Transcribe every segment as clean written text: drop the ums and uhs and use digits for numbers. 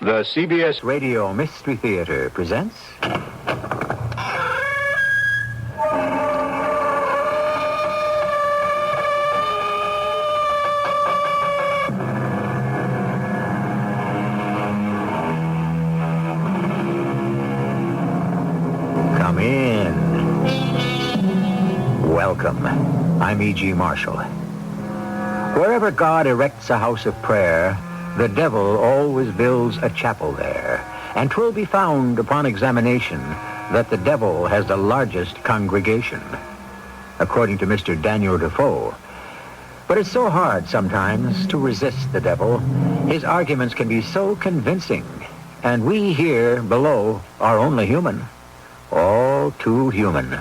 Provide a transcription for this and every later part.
The CBS Radio Mystery Theater presents... Come in. Welcome. I'm E.G. Marshall. Wherever God erects a house of prayer, the devil always builds a chapel there, and 'twill be found upon examination that the devil has the largest congregation, according to Mr. Daniel Defoe. But it's so hard sometimes to resist the devil. His arguments can be so convincing, and we here below are only human, all too human.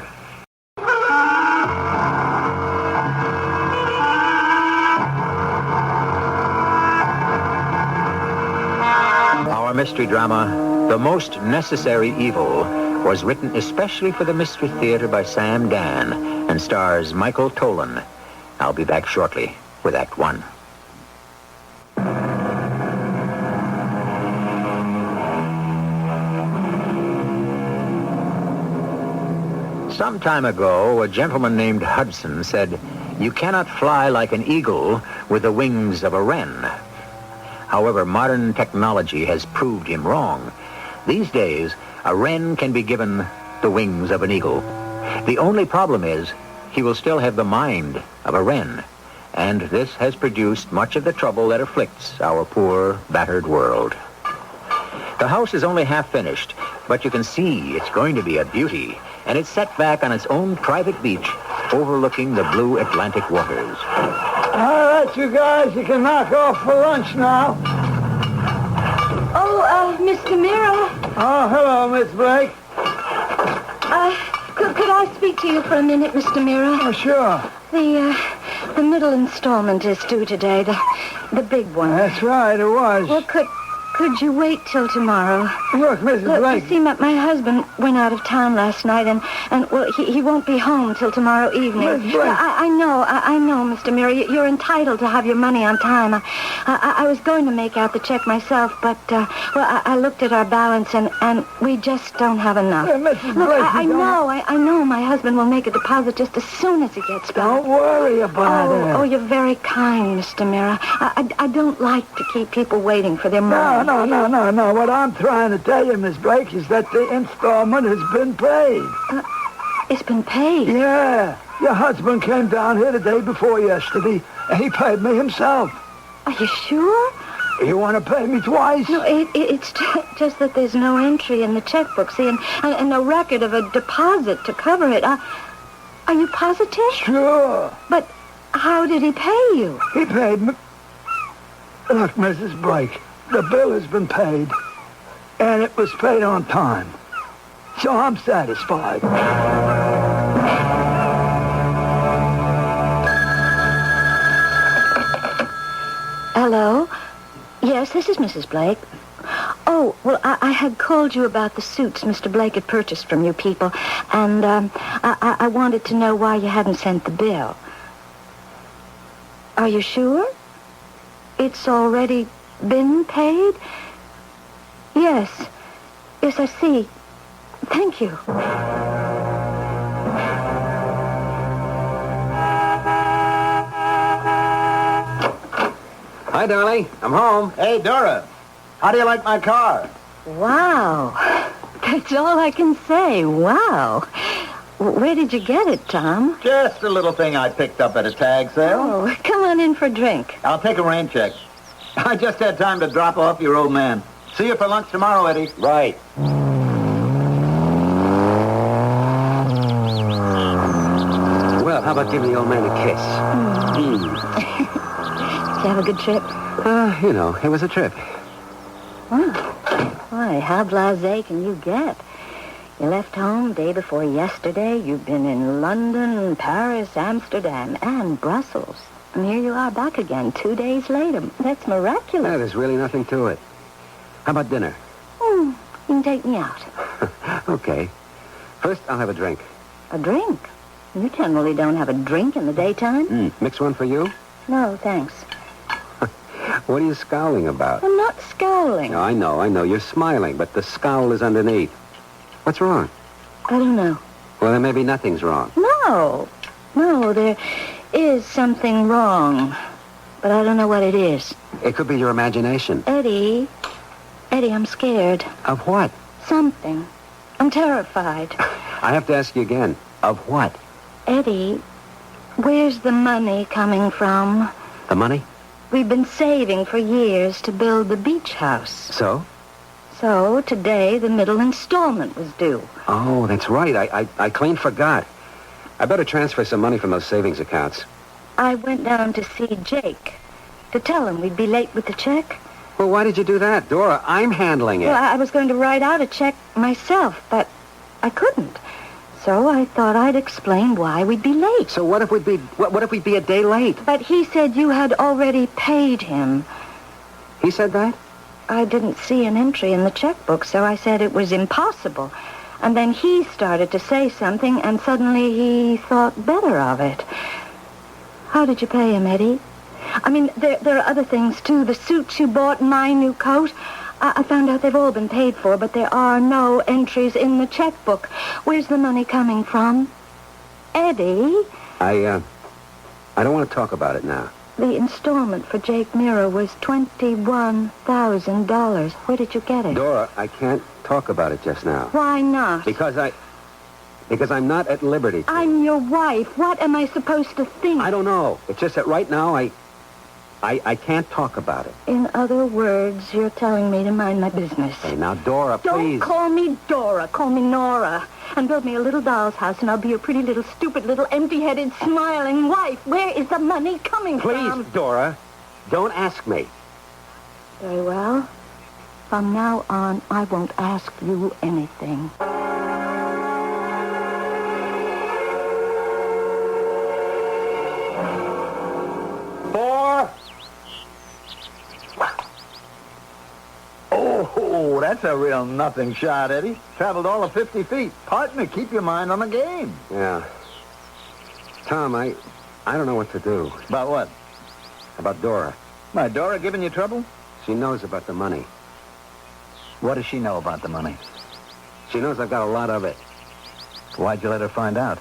Our mystery drama, The Most Necessary Evil, was written especially for the Mystery Theater by Sam Dan and stars Michael Tolan. I'll be back shortly with Act One. Some time ago, a gentleman named Hudson said, "You cannot fly like an eagle with the wings of a wren." However, modern technology has proved him wrong. These days, a wren can be given the wings of an eagle. The only problem is he will still have the mind of a wren, and this has produced much of the trouble that afflicts our poor, battered world. The house is only half finished, but you can see it's going to be a beauty, and it's set back on its own private beach overlooking the blue Atlantic waters. All right, you guys, you can knock off for lunch now. Oh, Mr. Miro. Oh, hello, Miss Blake. Could I speak to you for a minute, Mr. Miro? Oh, sure. The middle installment is due today, the big one. That's right, it was. Well, could you wait till tomorrow? Look, Mrs. Blake. You see, my husband went out of town last night, and well, he won't be home till tomorrow evening. Miss Blake. I know, Mr. Miro. You're entitled to have your money on time. I was going to make out the check myself, but, I looked at our balance, and we just don't have enough. Hey, Mrs. Look, Blake, I know my husband will make a deposit just as soon as he gets back. Don't worry about it. Oh, you're very kind, Mr. Miro. I don't like to keep people waiting for their money. No. What I'm trying to tell you, Miss Blake, is that the installment has been paid. It's been paid? Yeah. Your husband came down here the day before yesterday, and he paid me himself. Are you sure? You want to pay me twice? No, it's just that there's no entry in the checkbook, see, and no record of a deposit to cover it. Are you positive? Sure. But how did he pay you? He paid me... Look, Mrs. Blake, the bill has been paid, and it was paid on time. So I'm satisfied. Hello? Yes, this is Mrs. Blake. Oh, well, I had called you about the suits Mr. Blake had purchased from you people, and I wanted to know why you hadn't sent the bill. Are you sure? It's already been paid? Yes, I see. Thank you. Hi, darling. I'm home. Hey, Dora, how do you like my car? Wow. That's all I can say. Wow. Where did you get it, Tom? Just a little thing I picked up at a tag sale. Oh, come on in for a drink. I'll take a rain check. I just had time to drop off your old man. See you for lunch tomorrow, Eddie. Right. Well, how about giving the old man a kiss? Did you have a good trip? It was a trip. Oh. Boy, how blasé can you get? You left home day before yesterday. You've been in London, Paris, Amsterdam, and Brussels. And here you are back again 2 days later. That's miraculous. There's really nothing to it. How about dinner? You can take me out. Okay. First, I'll have a drink. A drink? You generally don't have a drink in the daytime. Mix one for you? No, thanks. What are you scowling about? I'm not scowling. No, I know. You're smiling, but the scowl is underneath. What's wrong? I don't know. Well, then maybe nothing's wrong. No, there is something wrong, but I don't know what it is. It could be your imagination. Eddie, I'm scared. Of what? Something. I'm terrified. I have to ask you again. Of what? Eddie, where's the money coming from? The money? We've been saving for years to build the beach house. So? So today the middle installment was due. Oh, that's right. I clean forgot. I better transfer some money from those savings accounts. I went down to see Jake to tell him we'd be late with the check. Well, why did you do that? Dora, I'm handling it. Well, I was going to write out a check myself, but I couldn't. So I thought I'd explain why we'd be late. So what if we'd be a day late? But he said you had already paid him. He said that? I didn't see an entry in the checkbook, so I said it was impossible. And then he started to say something, and suddenly he thought better of it. How did you pay him, Eddie? I mean, there are other things, too. The suits you bought and my new coat. I found out they've all been paid for, but there are no entries in the checkbook. Where's the money coming from? Eddie? I don't want to talk about it now. The installment for Jake Mira was $21,000. Where did you get it? Dora, I can't talk about it just now. Why not? Because I'm not at liberty to. I'm your wife. What am I supposed to think? I don't know. It's just that right now I can't talk about it. In other words, you're telling me to mind my business. Hey, now, Dora, please. Don't call me Dora. Call me Nora. And build me a little doll's house, and I'll be your pretty little, stupid little, empty-headed, smiling wife. Where is the money coming from? Please, Dora, don't ask me. Very well. From now on, I won't ask you anything. Oh, that's a real nothing shot, Eddie. Traveled all of 50 feet. Partner, keep your mind on the game. Yeah. Tom, I don't know what to do. About what? About Dora. My Dora giving you trouble? She knows about the money. What does she know about the money? She knows I've got a lot of it. Why'd you let her find out?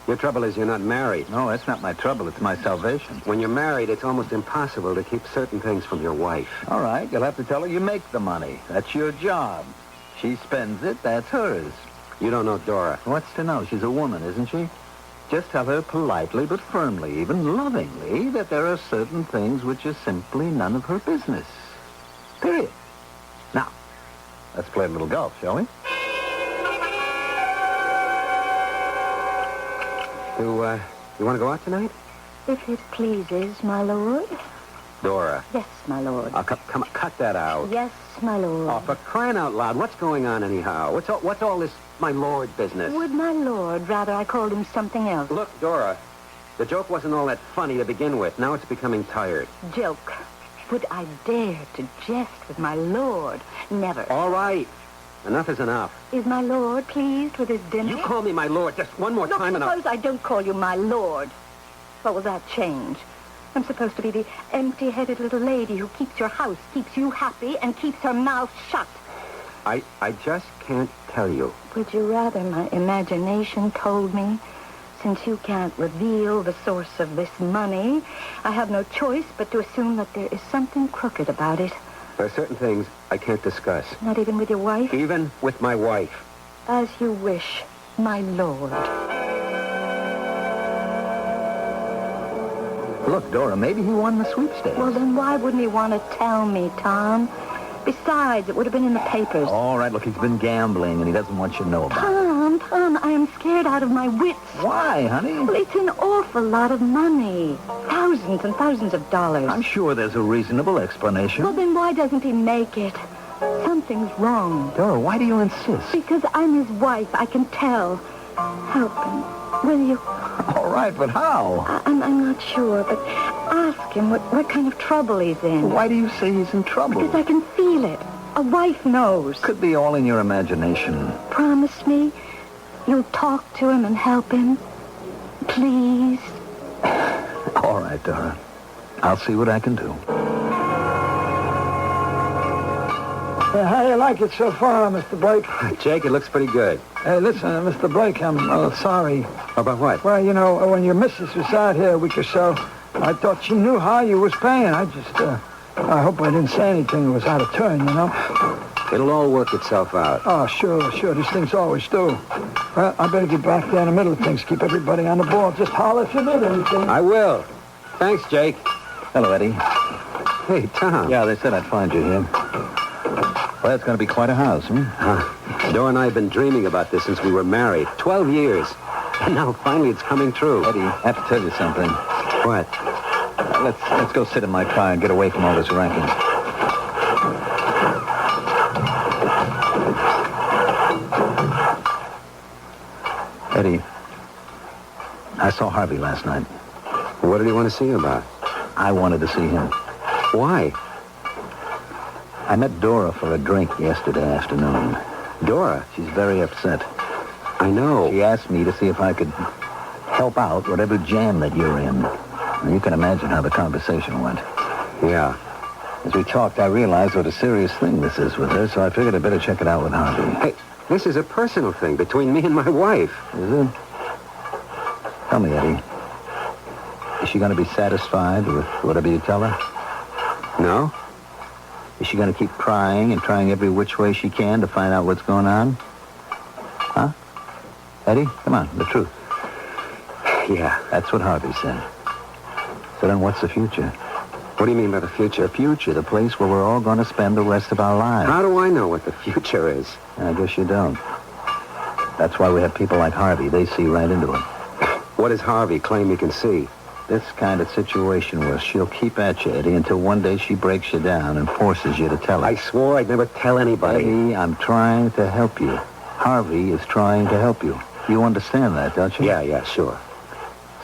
Your trouble is you're not married. No, that's not my trouble. It's my salvation. When you're married, it's almost impossible to keep certain things from your wife. All right, you'll have to tell her you make the money. That's your job. She spends it, that's hers. You don't know Dora. What's to know? She's a woman, isn't she? Just tell her politely, but firmly, even lovingly, that there are certain things which are simply none of her business. Period. Now, let's play a little golf, shall we? You want to go out tonight? If it pleases, my lord. Dora. Yes, my lord. Come on, cut that out. Yes, my lord. Oh, for crying out loud, what's going on anyhow? What's all this my lord business? Would my lord rather I called him something else? Look, Dora, the joke wasn't all that funny to begin with. Now it's becoming tired. Joke. Would I dare to jest with my lord? Never. All right. Enough is enough. Is my lord pleased with his dinner? You call me my lord just one more time and suppose I don't call you my lord. What will that change? I'm supposed to be the empty-headed little lady who keeps your house, keeps you happy, and keeps her mouth shut. I just can't tell you. Would you rather my imagination told me? Since you can't reveal the source of this money, I have no choice but to assume that there is something crooked about it. There are certain things I can't discuss. Not even with your wife? Even with my wife. As you wish, my lord. Look, Dora, maybe he won the sweepstakes. Well, then why wouldn't he want to tell me, Tom? Besides, it would have been in the papers. All right, look, he's been gambling, and he doesn't want you to know about it. Tom, I am scared out of my wits. Why, honey? Well, it's an awful lot of money. Thousands and thousands of dollars. I'm sure there's a reasonable explanation. Well, then why doesn't he make it? Something's wrong. Dora, why do you insist? Because I'm his wife. I can tell. Help him, will you? All right, but how? I'm not sure, but ask him what kind of trouble he's in. Why do you say he's in trouble? Because I can feel it. A wife knows. Could be all in your imagination. Promise me you'll talk to him and help him. Please. All right, Dora. I'll see what I can do. How do you like it so far, Mr. Blake? Jake, it looks pretty good. Hey, listen, Mr. Blake, I'm sorry. About what? Well, you know, when your missus was out here a week or so, I thought she knew how you was paying. I hope I didn't say anything that was out of turn, you know? It'll all work itself out. Oh, sure. These things always do. Well, I better get back there in the middle of things. Keep everybody on the ball. Just holler if you need anything. I will. Thanks, Jake. Hello, Eddie. Hey, Tom. Yeah, they said I'd find you here. Well, it's going to be quite a house, Dora and I have been dreaming about this since we were married. 12 years. And now, finally, it's coming true. Eddie, I have to tell you something. What? Let's go sit in my car and get away from all this racket. Eddie, I saw Harvey last night. What did he want to see you about? I wanted to see him. Why? I met Dora for a drink yesterday afternoon. Dora? She's very upset. I know. She asked me to see if I could help out whatever jam that you're in. And you can imagine how the conversation went. Yeah. As we talked, I realized what a serious thing this is with her, so I figured I'd better check it out with Harvey. Hey, this is a personal thing between me and my wife. Is it? Tell me, Eddie. Is she going to be satisfied with whatever you tell her? No? Is she going to keep prying and trying every which way she can to find out what's going on? Huh? Eddie, come on, the truth. Yeah. That's what Harvey said. So then what's the future? What do you mean by the future? The future, the place where we're all going to spend the rest of our lives. How do I know what the future is? I guess you don't. That's why we have people like Harvey. They see right into it. What does Harvey claim he can see? This kind of situation where she'll keep at you, Eddie, until one day she breaks you down and forces you to tell her. I swore I'd never tell anybody. Eddie, I'm trying to help you. Harvey is trying to help you. You understand that, don't you? Yeah, sure.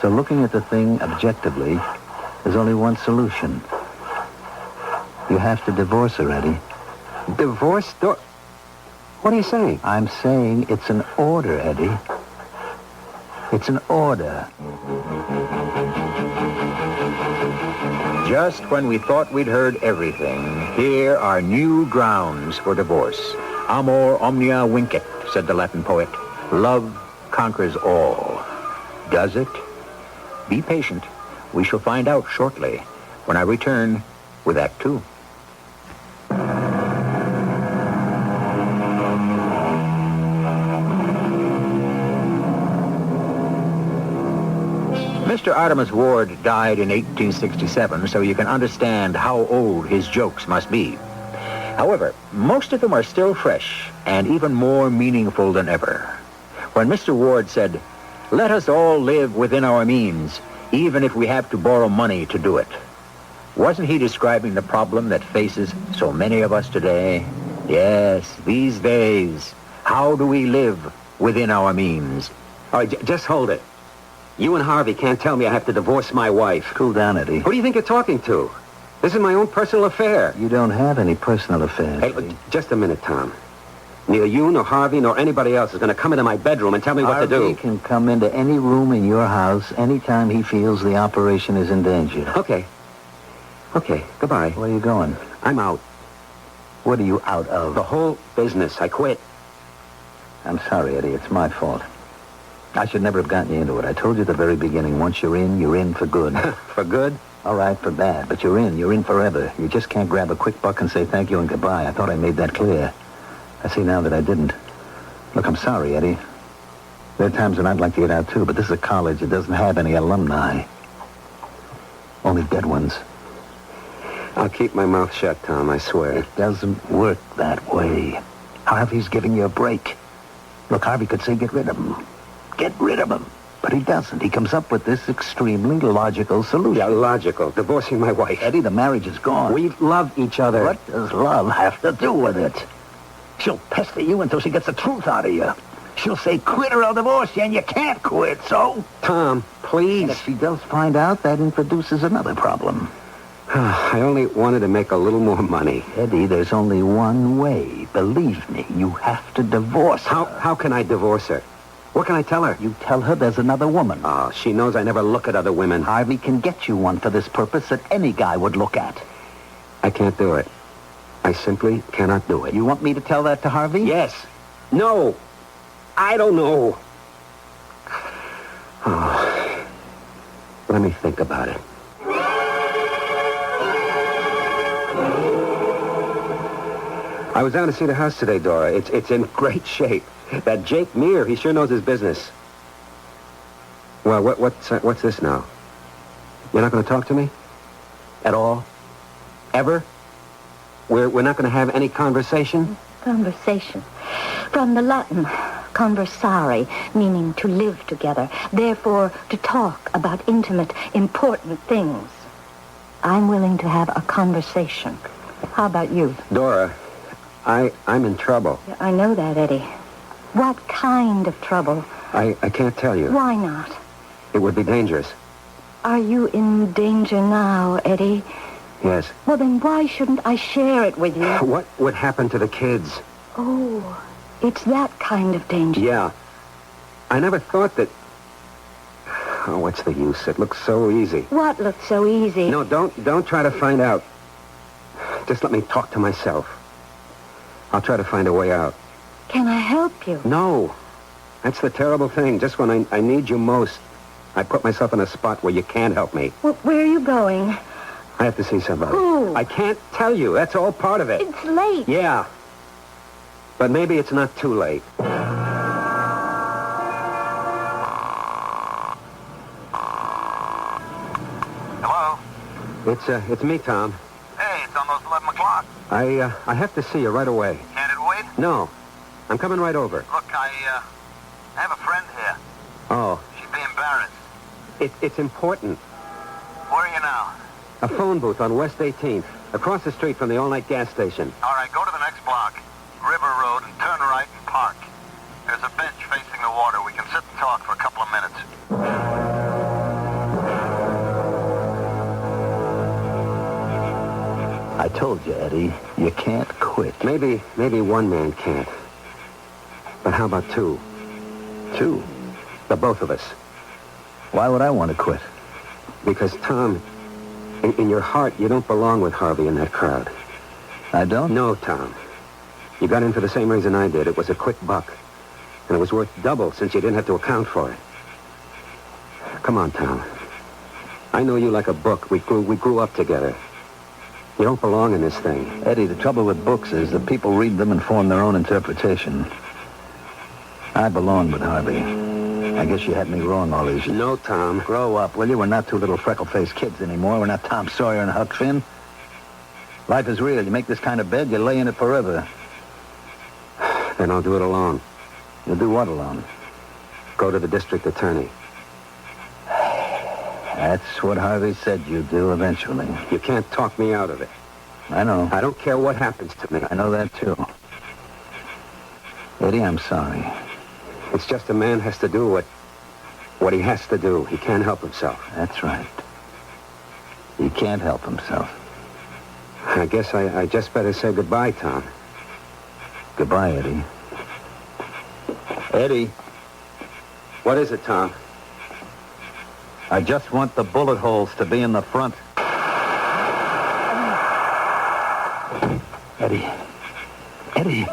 So looking at the thing objectively, there's only one solution. You have to divorce her, Eddie. Divorce? What are you saying? I'm saying it's an order, Eddie. It's an order. Just when we thought we'd heard everything, here are new grounds for divorce. Amor omnia vincit, said the Latin poet. Love conquers all. Does it? Be patient. We shall find out shortly when I return with Act Two. Mr. Artemus Ward died in 1867, so you can understand how old his jokes must be. However, most of them are still fresh and even more meaningful than ever. When Mr. Ward said, "Let us all live within our means, even if we have to borrow money to do it," wasn't he describing the problem that faces so many of us today? Yes, these days, how do we live within our means? All right, just hold it. You and Harvey can't tell me I have to divorce my wife. Cool down, Eddie. Who do you think you're talking to? This is my own personal affair. You don't have any personal affairs. Hey, look, just a minute, Tom. Neither you nor Harvey nor anybody else is going to come into my bedroom and tell me what to do. Harvey can come into any room in your house anytime he feels the operation is in danger. Okay, goodbye. Where are you going? I'm out. What are you out of? The whole business. I quit. I'm sorry, Eddie. It's my fault. I should never have gotten you into it. I told you at the very beginning, once you're in for good. For good? All right, for bad. But you're in forever. You just can't grab a quick buck and say thank you and goodbye. I thought I made that clear. I see now that I didn't. Look, I'm sorry, Eddie. There are times when I'd like to get out, too, but this is a college that doesn't have any alumni. Only dead ones. I'll keep my mouth shut, Tom, I swear. It doesn't work that way. Harvey's giving you a break. Look, Harvey could say get rid of him. Get rid of him. But he doesn't. He comes up with this extremely logical solution. Yeah, logical. Divorcing my wife. Eddie, the marriage is gone. We love each other. What does love have to do with it? She'll pester you until she gets the truth out of you. She'll say, quit or I'll divorce you, and you can't quit, so? Tom, please. And if she does find out, that introduces another problem. I only wanted to make a little more money. Eddie, there's only one way. Believe me, you have to divorce her. How can I divorce her? What can I tell her? You tell her there's another woman. Oh, she knows I never look at other women. Harvey can get you one for this purpose that any guy would look at. I can't do it. I simply cannot do it. You want me to tell that to Harvey? Yes. No. I don't know. Oh. Let me think about it. I was down to see the house today, Dora. It's in great shape. That Jake Meir, he sure knows his business. Well, what's this now? You're not going to talk to me? At all? Ever? We're not going to have any conversation? Conversation. From the Latin, conversare, meaning to live together. Therefore, to talk about intimate, important things. I'm willing to have a conversation. How about you? Dora, I'm in trouble. I know that, Eddie. What kind of trouble? I can't tell you. Why not? It would be dangerous. Are you in danger now, Eddie? Yes. Well, then why shouldn't I share it with you? What would happen to the kids? Oh, it's that kind of danger. Yeah. I never thought that... Oh, what's the use? It looks so easy. What looks so easy? No, don't try to find out. Just let me talk to myself. I'll try to find a way out. Can I help you? No. That's the terrible thing. Just when I need you most, I put myself in a spot where you can't help me. Well, where are you going? I have to see somebody. Who? I can't tell you. That's all part of it. It's late. Yeah. But maybe it's not too late. Hello? It's me, Tom. Hey, it's almost 11 o'clock. I have to see you right away. Can't it wait? No. I'm coming right over. Look, I have a friend here. Oh. She'd be embarrassed. It's important. Where are you now? A phone booth on West 18th, across the street from the all-night gas station. All right, go to the next block, River Road, and turn right and park. There's a bench facing the water. We can sit and talk for a couple of minutes. I told you, Eddie, you can't quit. Maybe one man can't. But how about two? Two? The both of us. Why would I want to quit? Because, Tom, in your heart, you don't belong with Harvey in that crowd. I don't? No, Tom. You got in for the same reason I did. It was a quick buck. And it was worth double since you didn't have to account for it. Come on, Tom. I know you like a book. We grew up together. You don't belong in this thing. Eddie, the trouble with books is that people read them and form their own interpretation. I belong with Harvey. I guess you had me wrong all these years. No, Tom. Grow up, will you? We're not two little freckle-faced kids anymore. We're not Tom Sawyer and Huck Finn. Life is real. You make this kind of bed, you lay in it forever. Then I'll do it alone. You'll do what alone? Go to the district attorney. That's what Harvey said you'd do eventually. You can't talk me out of it. I know. I don't care what happens to me. I know that, too. Eddie, I'm sorry. It's just a man has to do what he has to do. He can't help himself. That's right. He can't help himself. I guess I just better say goodbye, Tom. Goodbye, Eddie. Eddie. What is it, Tom? I just want the bullet holes to be in the front. Eddie. Eddie.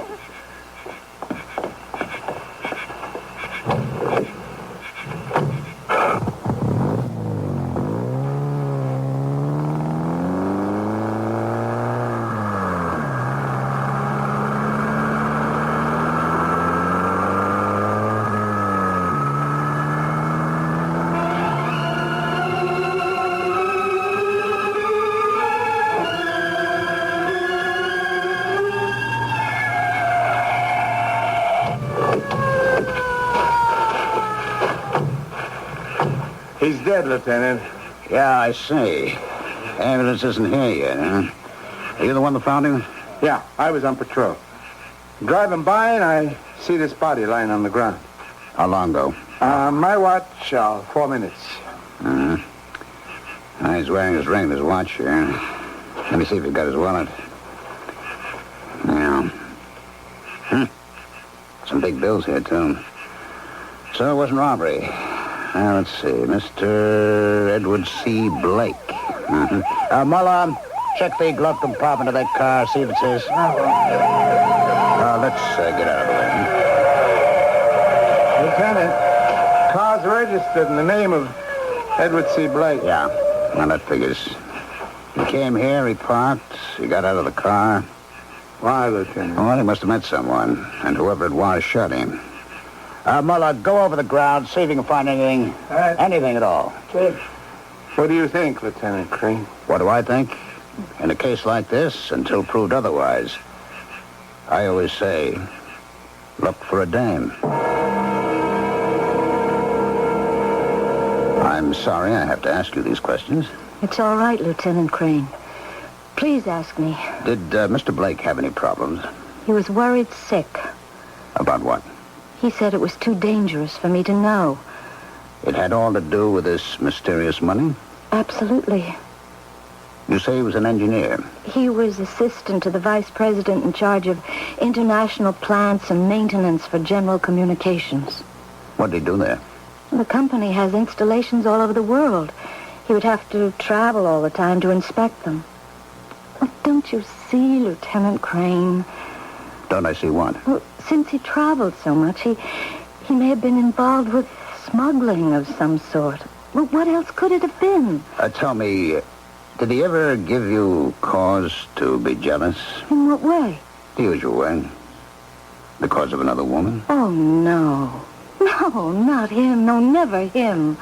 He's dead, Lieutenant. Yeah, I see. Ambulance isn't here yet, huh? Are you the one that found him? Yeah, I was on patrol. Driving by, and I see this body lying on the ground. How long ago? My watch, 4 minutes. He's wearing his ring, his watch here. Let me see if he's got his wallet. Yeah. Some big bills here, too. So it wasn't robbery. Now, let's see. Mr. Edward C. Blake. Mullah, Check the glove compartment of that car, see if it says. Let's get out of the way. Lieutenant, car's registered in the name of Edward C. Blake. Yeah, well, that figures. He came here, he parked, he got out of the car. Why, Lieutenant? Well, he must have met someone, and whoever it was shot him. Muller, go over the ground, see if you can find anything. Anything at all. What do you think, Lieutenant Crane? What do I think? In a case like this, until proved otherwise, I always say, look for a dame. I'm sorry I have to ask you these questions. It's all right, Lieutenant Crane. Please ask me. Did Mr. Blake have any problems? He was worried sick. About what? He said it was too dangerous for me to know. It had all to do with this mysterious money? Absolutely. You say he was an engineer? He was assistant to the vice president in charge of international plants and maintenance for general communications. What did he do there? The company has installations all over the world. He would have to travel all the time to inspect them. Oh, don't you see, Lieutenant Crane? Don't I see what? Well, since he traveled so much, he may have been involved with smuggling of some sort. Well, what else could it have been? Tell me, did he ever give you cause to be jealous? In what way? The usual way. Because of another woman? Oh, no. No, not him. No, never him.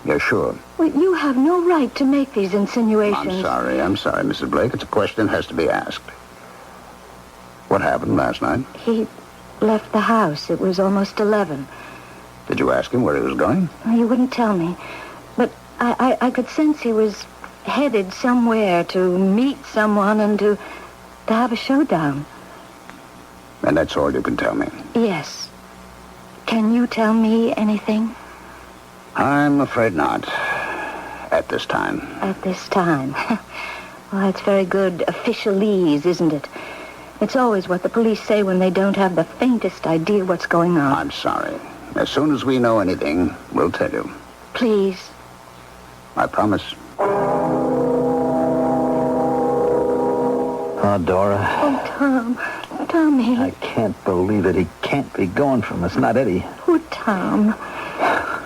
You're sure? Well, you have no right to make these insinuations. I'm sorry, Mrs. Blake. It's a question that has to be asked. What happened last night? He left the house. It was almost 11. Did you ask him where he was going? He wouldn't tell me. But I could sense he was headed somewhere to meet someone and to have a showdown. And that's all you can tell me? Yes. Can you tell me anything? I'm afraid not. At this time. At this time. Well, that's very good officialese, isn't it? It's always what the police say when they don't have the faintest idea what's going on. I'm sorry. As soon as we know anything, we'll tell you. Please. I promise. Oh, Dora. Oh, Tom. Tommy. I can't believe it. He can't be gone from us. Not Eddie. Oh, Tom.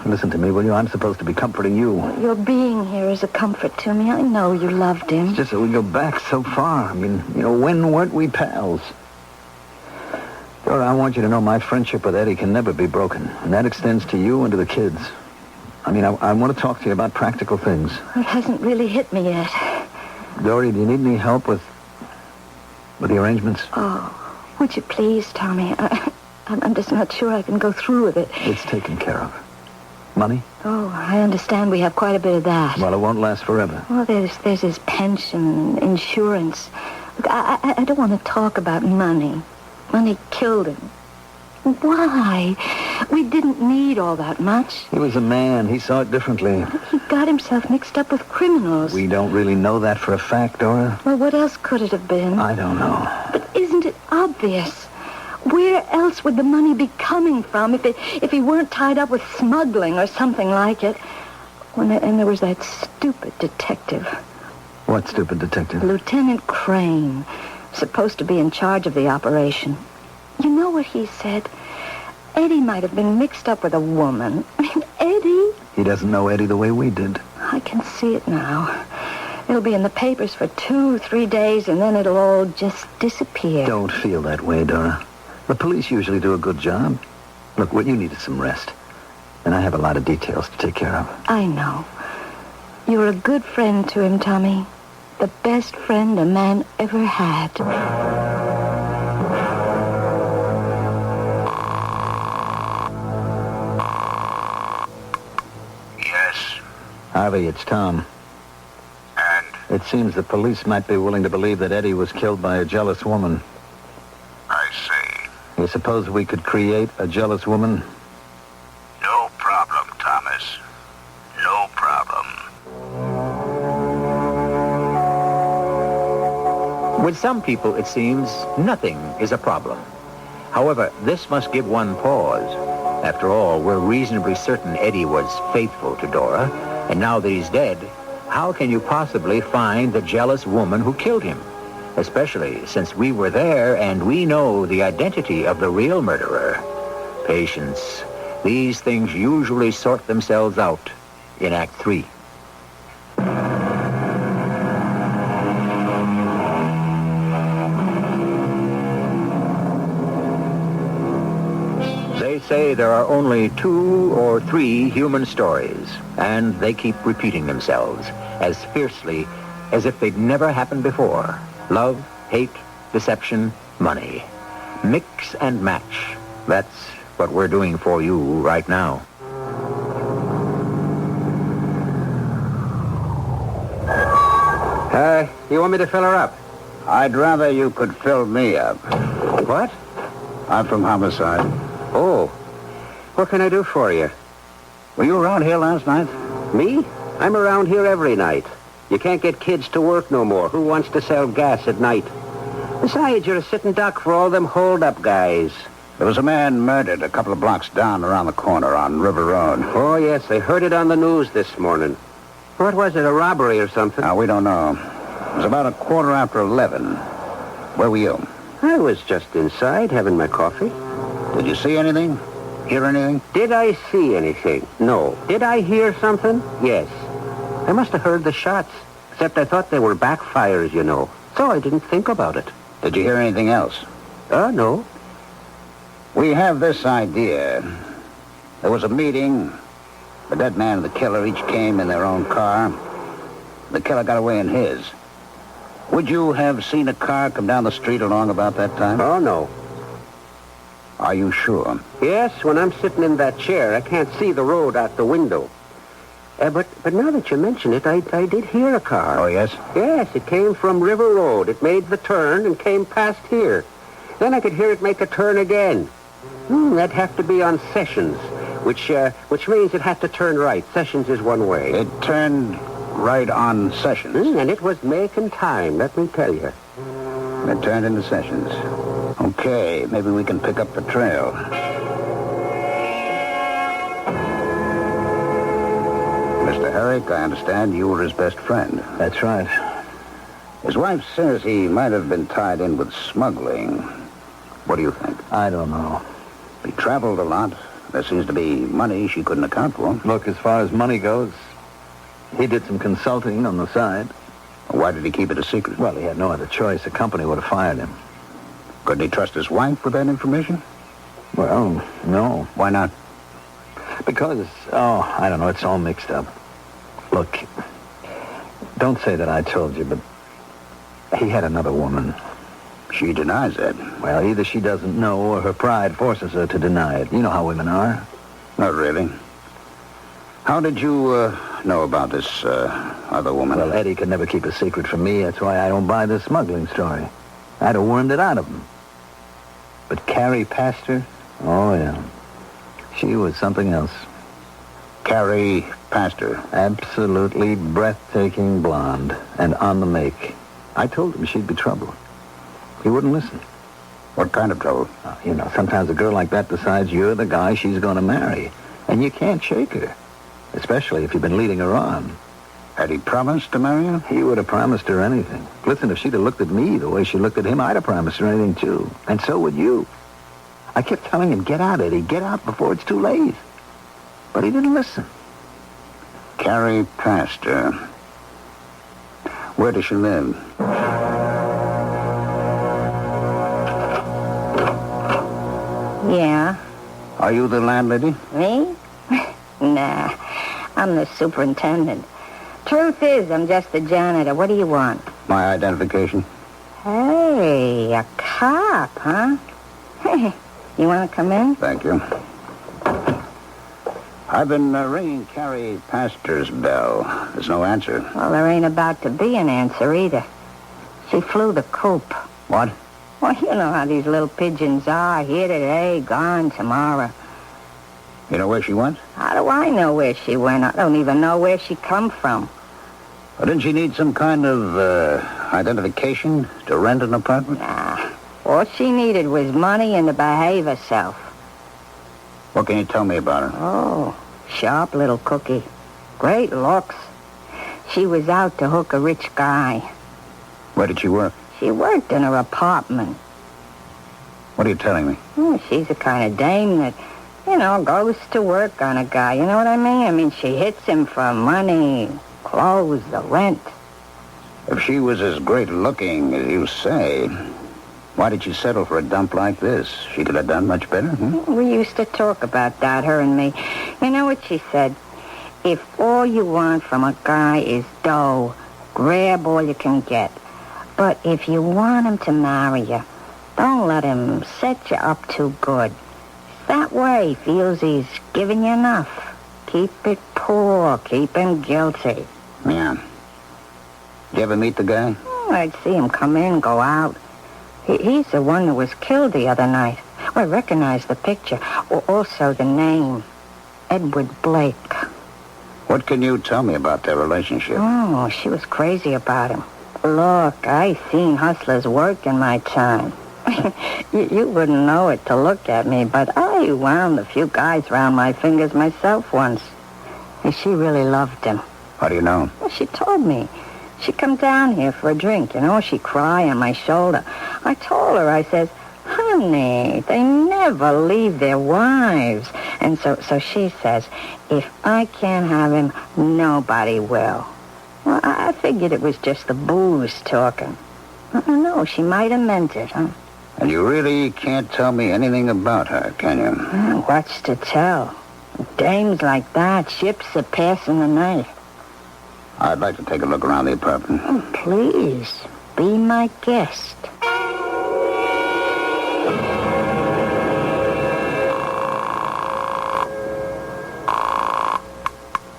Listen to me, will you? I'm supposed to be comforting you. Your being here is a comfort to me. I know you loved him. It's just that we go back so far. I mean, when weren't we pals? Dora, I want you to know my friendship with Eddie can never be broken. And that extends to you and to the kids. I mean, I want to talk to you about practical things. It hasn't really hit me yet. Dory, do you need any help with the arrangements? Oh, would you please, Tommy? I'm just not sure I can go through with it. It's taken care of. Money? Oh, I understand we have quite a bit of that. Well, it won't last forever. Well, there's his pension, insurance. Look, I don't want to talk about money. Money killed him. Why? We didn't need all that much. He was a man. He saw it differently. He got himself mixed up with criminals. We don't really know that for a fact, Dora. Well, what else could it have been? I don't know. But isn't it obvious? Where else would the money be coming from if he weren't tied up with smuggling or something like it? And there was that stupid detective. What stupid detective? Lieutenant Crane, supposed to be in charge of the operation. You know what he said? Eddie might have been mixed up with a woman. I mean, Eddie? He doesn't know Eddie the way we did. I can see it now. It'll be in the papers for 2-3 days, and then it'll all just disappear. Don't feel that way, Dora. The police usually do a good job. Look, what you need is some rest. And I have a lot of details to take care of. I know. You're a good friend to him, Tommy. The best friend a man ever had. Yes. Harvey, it's Tom. And? It seems the police might be willing to believe that Eddie was killed by a jealous woman. I see. You suppose we could create a jealous woman? No problem, Thomas. No problem. With some people, it seems, nothing is a problem. However, this must give one pause. After all, we're reasonably certain Eddie was faithful to Dora, and now that he's dead, how can you possibly find the jealous woman who killed him? Especially since we were there and we know the identity of the real murderer. Patience. These things usually sort themselves out in Act 3. They say there are only 2 or 3 human stories, and they keep repeating themselves as fiercely as if they'd never happened before. Love, hate, deception, money. Mix and match. That's what we're doing for you right now. You want me to fill her up? I'd rather you could fill me up. What? I'm from homicide. Oh. What can I do for you? Were you around here last night? Me? I'm around here every night. You can't get kids to work no more. Who wants to sell gas at night? Besides, you're a sitting duck for all them hold-up guys. There was a man murdered a couple of blocks down around the corner on River Road. Oh, yes, I heard it on the news this morning. What was it, a robbery or something? Now, we don't know. It was about 11:15. Where were you? I was just inside having my coffee. Did you see anything? Hear anything? Did I see anything? No. Did I hear something? Yes. I must have heard the shots, except I thought they were backfires, you know. So I didn't think about it. Did you hear anything else? No. We have this idea. There was a meeting. The dead man and the killer each came in their own car. The killer got away in his. Would you have seen a car come down the street along about that time? Oh, no. Are you sure? Yes, when I'm sitting in that chair, I can't see the road out the window. But now that you mention it, I did hear a car. Oh, yes? Yes, it came from River Road. It made the turn and came past here. Then I could hear it make a turn again. That'd have to be on Sessions, which means it had to turn right. Sessions is one way. It turned right on Sessions. And it was making time, let me tell you. It turned into Sessions. Okay, maybe we can pick up the trail. Mr. Herrick, I understand you were his best friend. That's right. His wife says he might have been tied in with smuggling. What do you think? I don't know. He traveled a lot. There seems to be money she couldn't account for. Look, as far as money goes, he did some consulting on the side. Why did he keep it a secret? Well, he had no other choice. The company would have fired him. Couldn't he trust his wife with that information? Well, no. Why not? Because, I don't know, it's all mixed up. Look, don't say that I told you, but he had another woman. She denies that. Well, either she doesn't know or her pride forces her to deny it. You know how women are. Not really. How did you know about this other woman? Well, Eddie could never keep a secret from me. That's why I don't buy this smuggling story. I'd have wormed it out of him. But Carrie Pastor? Oh, yeah. She was something else. Carrie Pastor. Absolutely breathtaking blonde and on the make. I told him she'd be trouble. He wouldn't listen. What kind of trouble? You know, sometimes a girl like that decides you're the guy she's going to marry. And you can't shake her. Especially if you've been leading her on. Had he promised to marry her? He would have promised her anything. Listen, if she'd have looked at me the way she looked at him, I'd have promised her anything, too. And so would you. I kept telling him, get out, Eddie. Get out before it's too late. But he didn't listen. Carrie Pastor. Where does she live? Yeah. Are you the landlady? Me? Nah. I'm the superintendent. Truth is, I'm just the janitor. What do you want? My identification. Hey, a cop, huh? Hey, you want to come in? Thank you. I've been ringing Carrie Pastor's bell. There's no answer. Well, there ain't about to be an answer either. She flew the coop. What? Well, you know how these little pigeons are. Here today, gone tomorrow. You know where she went? How do I know where she went? I don't even know where she come from. Well, didn't she need some kind of identification to rent an apartment? Nah. All she needed was money and to behave herself. What can you tell me about her? Oh, sharp little cookie. Great looks. She was out to hook a rich guy. Where did she work? She worked in her apartment. What are you telling me? She's the kind of dame that, goes to work on a guy. You know what I mean? I mean, she hits him for money, clothes, the rent. If she was as great looking as you say, why did she settle for a dump like this? She could have done much better, We used to talk about that, her and me. You know what she said? If all you want from a guy is dough, grab all you can get. But if you want him to marry you, don't let him set you up too good. That way he feels he's giving you enough. Keep it poor, keep him guilty. Yeah. You ever meet the guy? I'd see him come in, go out. He's the one that was killed the other night. I recognize the picture. Also the name. Edward Blake. What can you tell me about their relationship? Oh, she was crazy about him. Look, I seen hustlers work in my time. You wouldn't know it to look at me, but I wound a few guys around my fingers myself once. And she really loved him. How do you know? Well, she told me. She come down here for a drink, She'd cry on my shoulder. I told her, I says, honey, they never leave their wives. And so she says, if I can't have him, nobody will. Well, I figured it was just the booze talking. I don't know, she might have meant it, huh? And you really can't tell me anything about her, can you? What's to tell? Dames like that, ships are passing the night. I'd like to take a look around the apartment. Oh, please, be my guest.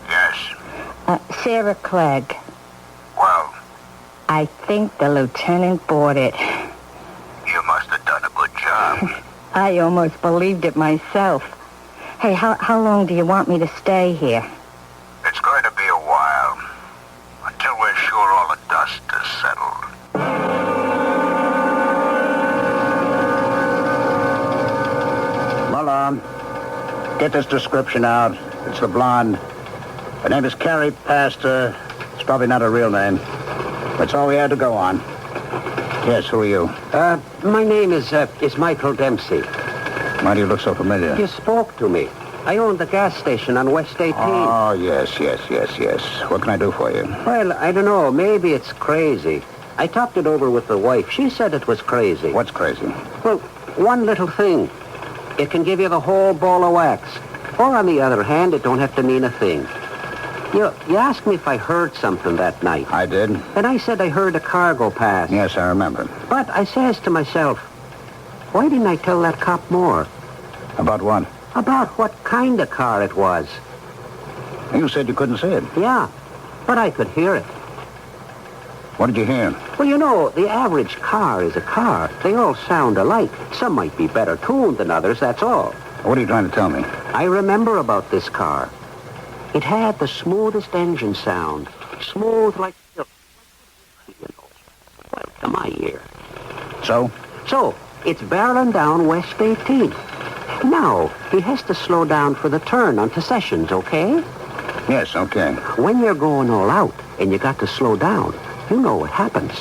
Yes. Sarah Clegg. Well, I think the lieutenant bought it. you must have done a good job. I almost believed it myself. Hey, how long do you want me to stay here? It's going to be a while. Until we're sure all the dust is settled. Muller, get this description out. It's the blonde. Her name is Carrie Pastor. It's probably not a real name. That's all we had to go on. Yes, who are you? My name is Michael Dempsey. Why do you look so familiar? You spoke to me. I own the gas station on West 18. Oh, yes. What can I do for you? Well, I don't know. Maybe it's crazy. I talked it over with the wife. She said it was crazy. What's crazy? Well, one little thing. It can give you the whole ball of wax. Or, on the other hand, it don't have to mean a thing. You asked me if I heard something that night. I did. And I said I heard a car go past. Yes, I remember. But I says to myself, why didn't I tell that cop more? About what? About what kind of car it was. You said you couldn't see it. Yeah, but I could hear it. What did you hear? Well, the average car is a car. They all sound alike. Some might be better tuned than others, that's all. What are you trying to tell me? I remember about this car. It had the smoothest engine sound. Smooth like silk. Well, to my ear. So? So, it's barreling down West 18th. Now, he has to slow down for the turn onto Sessions, okay? Yes, okay. When you're going all out and you got to slow down, you know what happens.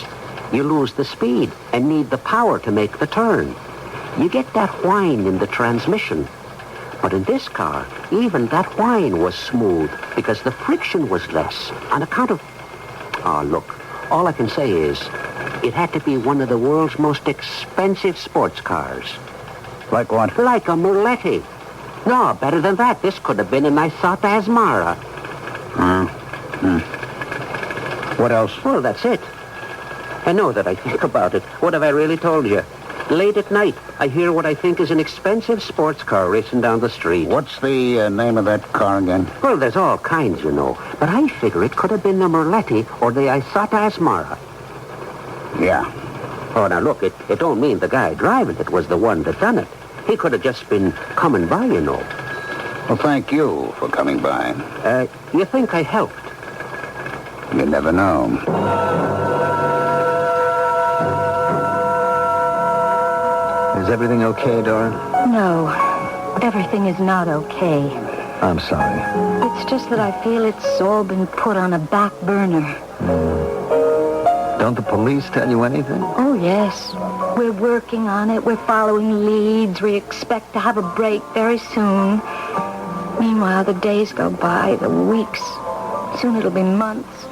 You lose the speed and need the power to make the turn. You get that whine in the transmission. But in this car, even that whine was smooth because the friction was less on account of... Oh, look, all I can say is it had to be one of the world's most expensive sports cars. Like what? Like a Merletti. No, better than that. This could have been a Nisata Asmara. What else? Well, that's it. I know that I think about it. What have I really told you? Late at night, I hear what I think is an expensive sports car racing down the street. What's the name of that car again? Well, there's all kinds, But I figure it could have been the Merletti or the Isata Asmara. Yeah. Oh, now look, it don't mean the guy driving it was the one that done it. He could have just been coming by, Well, thank you for coming by. You think I helped? You never know. Is everything okay, Dora? No, everything is not okay. I'm sorry. It's just that I feel it's all been put on a back burner. Don't the police tell you anything? Oh, yes. We're working on it. We're following leads. We expect to have a break very soon. Meanwhile, the days go by, the weeks. Soon it'll be months.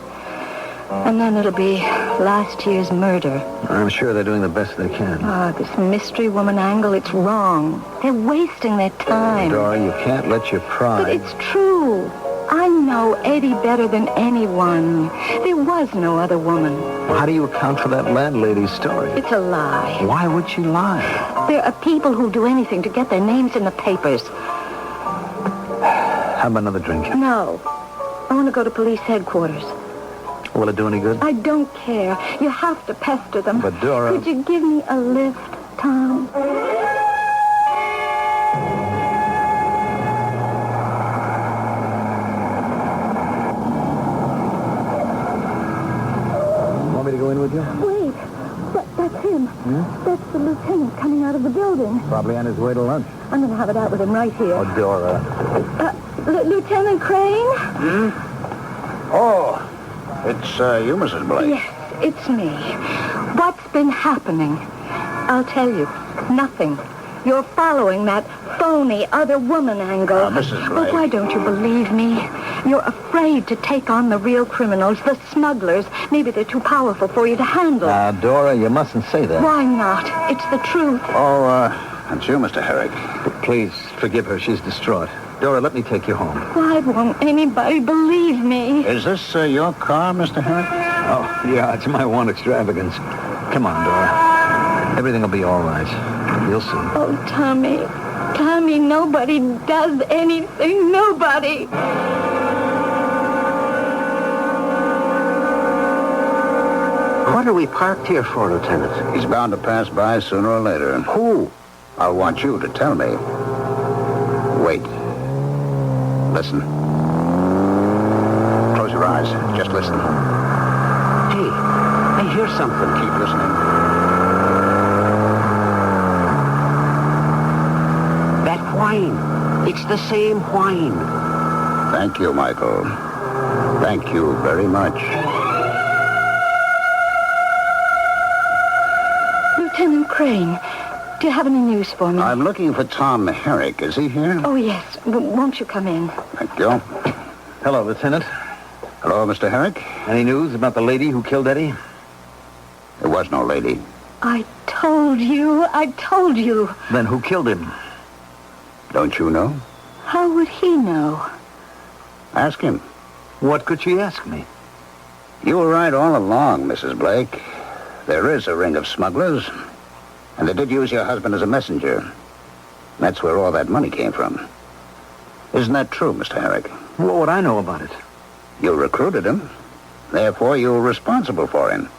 And then it'll be last year's murder. I'm sure they're doing the best they can. This mystery woman angle, it's wrong. They're wasting their time. Dora, you can't let your pride... But it's true. I know Eddie better than anyone. There was no other woman. Well, how do you account for that landlady's story? It's a lie. Why would she lie? There are people who'll do anything to get their names in the papers. How about another drink? No. I want to go to police headquarters. Will it do any good? I don't care. You have to pester them. But, Dora... Could you give me a lift, Tom? Want me to go in with you? Wait. That's him. That's the lieutenant coming out of the building. Probably on his way to lunch. I'm going to have it out with him right here. Oh, Dora. Lieutenant Crane? Oh, it's you, Mrs. Blake. Yes, it's me. What's been happening? I'll tell you. Nothing. You're following that phony other woman angle. Mrs. Blake. But why don't you believe me? You're afraid to take on the real criminals, the smugglers. Maybe they're too powerful for you to handle. Now, Dora, you mustn't say that. Why not? It's the truth. Oh, that's you, Mr. Herrick. Please, forgive her. She's distraught. Dora, let me take you home. Why won't anybody believe me? Is this your car, Mr. Herrick? Oh, yeah, it's my one extravagance. Come on, Dora. Everything will be all right. You'll see. Oh, Tommy. Tommy, nobody does anything. Nobody. What are we parked here for, Lieutenant? He's bound to pass by sooner or later. Who? I'll want you to tell me. Wait. Listen. Close your eyes. Just listen. Hey, I hear something. Keep listening. That whine. It's the same whine. Thank you, Michael. Thank you very much. Lieutenant Crane, do you have any news for me? I'm looking for Tom Herrick. Is he here? Oh, yes. Won't you come in? Thank you. Hello, Lieutenant. Hello, Mr. Herrick. Any news about the lady who killed Eddie? There was no lady. I told you. Then who killed him? Don't you know? How would he know? Ask him. What could she ask me? You were right all along, Mrs. Blake. There is a ring of smugglers, and they did use your husband as a messenger. That's where all that money came from. Isn't that true, Mr. Herrick? What would I know about it? You recruited him. Therefore, you were responsible for him.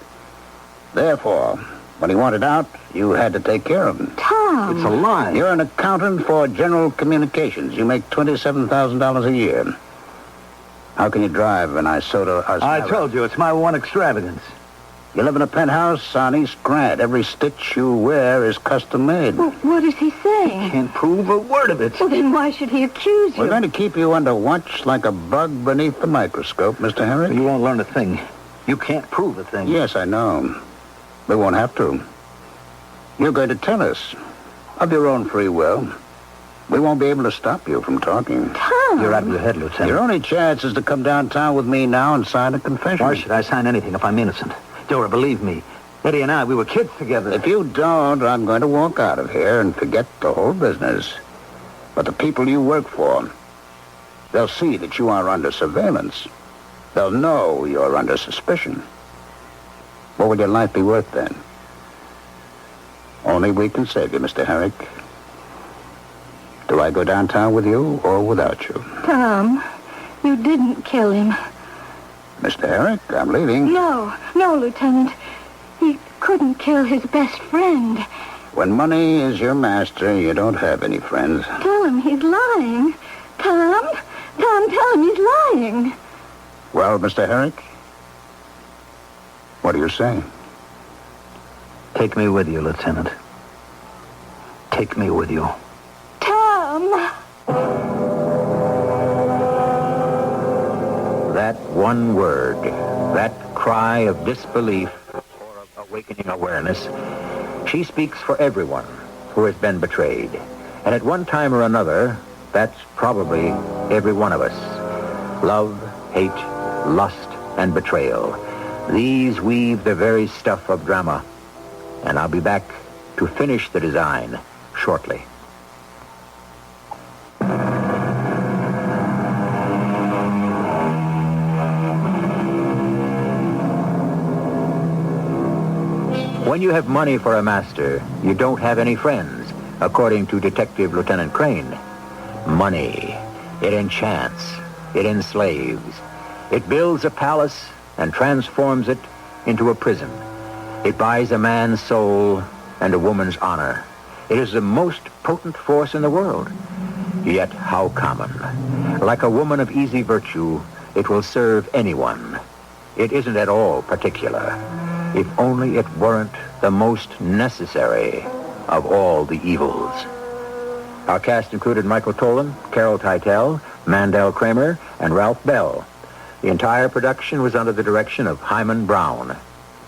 Therefore, when he wanted out, you had to take care of him. Tom! It's a lie. You're an accountant for general communications. You make $27,000 a year. How can you drive an Isotta? I told you, it's my one extravagance. You live in a penthouse on East Grant. Every stitch you wear is custom made. Well, what is he saying? Can't prove a word of it. Well, then why should he accuse you? We're going to keep you under watch like a bug beneath the microscope, Mr. Herrick. You won't learn a thing. You can't prove a thing. Yes, I know. We won't have to. You're going to tell us of your own free will. We won't be able to stop you from talking. Tom! You're out of your head, Lieutenant. Your only chance is to come downtown with me now and sign a confession. Why should I sign anything if I'm innocent? Dora, believe me. Eddie and I, we were kids together. If you don't, I'm going to walk out of here and forget the whole business. But the people you work for, they'll see that you are under surveillance. They'll know you're under suspicion. What would your life be worth then? Only we can save you, Mr. Herrick. Do I go downtown with you or without you? Tom, you didn't kill him. Mr. Herrick, I'm leaving. No, Lieutenant. He couldn't kill his best friend. When money is your master, you don't have any friends. Tell him he's lying. Tom, tell him he's lying. Well, Mr. Herrick, what do you say? Take me with you, Lieutenant. Take me with you. Tom! one word, that cry of disbelief or of awakening awareness, she speaks for everyone who has been betrayed. And at one time or another, that's probably every one of us. Love, hate, lust, and betrayal. These weave the very stuff of drama. And I'll be back to finish the design shortly. When you have money for a master, you don't have any friends, according to Detective Lieutenant Crane. Money, it enchants, it enslaves. It builds a palace and transforms it into a prison. It buys a man's soul and a woman's honor. It is the most potent force in the world. Yet how common. Like a woman of easy virtue, it will serve anyone. It isn't at all particular. If only it weren't the most necessary of all the evils. Our cast included Michael Tolan, Carol Teitel, Mandel Kramer, and Ralph Bell. The entire production was under the direction of Hyman Brown.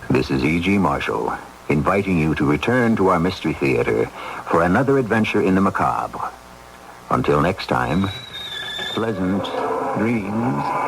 This is E.G. Marshall, inviting you to return to our Mystery Theater for another adventure in the macabre. Until next time, pleasant dreams.